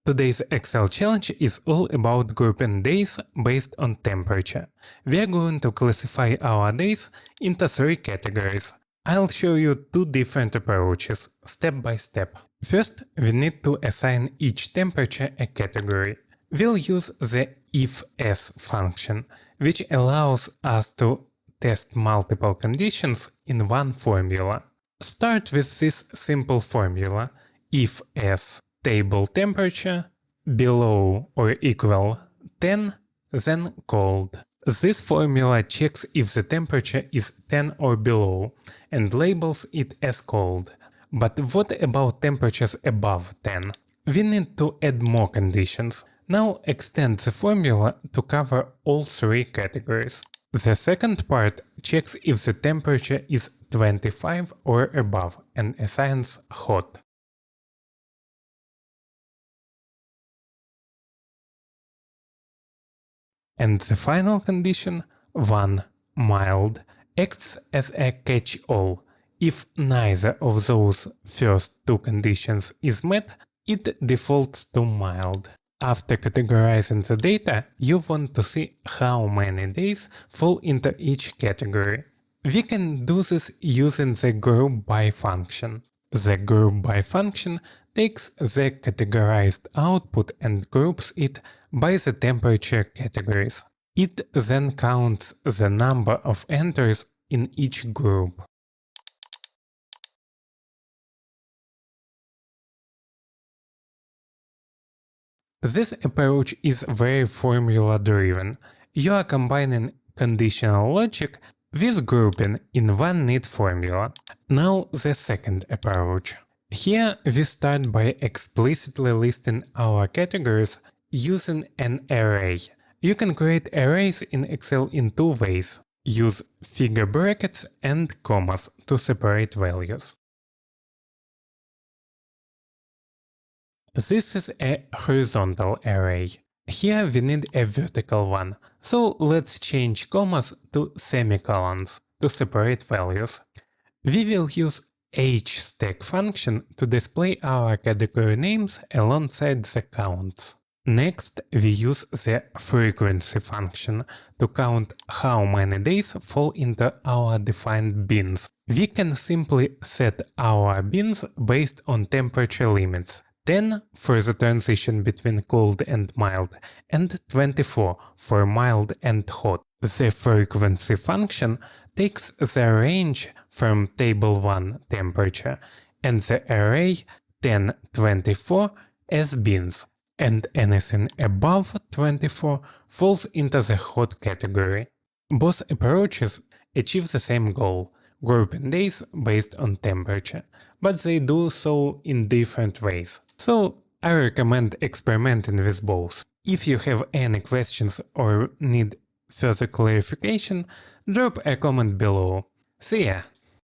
Today's Excel challenge is all about grouping days based on temperature. We are going to classify our days into 3 categories. I'll show you 2 different approaches, step by step. First, we need to assign each temperature a category. We'll use the IFS function, which allows us to test multiple conditions in one formula. Start with this simple formula: if S table temperature below or equal 10, then cold. This formula checks if the temperature is 10 or below and labels it as cold. But what about temperatures above 10? We need to add more conditions. Now extend the formula to cover all 3 categories. The second part checks if the temperature is 25 or above and assigns hot. And the final condition, 1, mild, acts as a catch-all. If neither of those first 2 conditions is met, it defaults to mild. After categorizing the data, you want to see how many days fall into each category. We can do this using the GROUPBY function. The GROUPBY function takes the categorized output and groups it by the temperature categories. It then counts the number of entries in each group. This approach is very formula-driven. You are combining conditional logic with grouping in one neat formula. Now the second approach. Here we start by explicitly listing our categories using an array. You can create arrays in Excel in 2 ways. Use figure brackets and commas to separate values. This is a horizontal array. Here we need a vertical one, so let's change commas to semicolons to separate values. We will use HSTACK function to display our category names alongside the counts. Next, we use the frequency function to count how many days fall into our defined bins. We can simply set our bins based on temperature limits. 10 for the transition between cold and mild, and 24 for mild and hot. The frequency function takes the range from table 1 temperature and the array 10, 24 as bins, and anything above 24 falls into the hot category. Both approaches achieve the same goal, grouping days based on temperature, but they do so in different ways. So I recommend experimenting with both. If you have any questions or need further clarification, drop a comment below. See ya!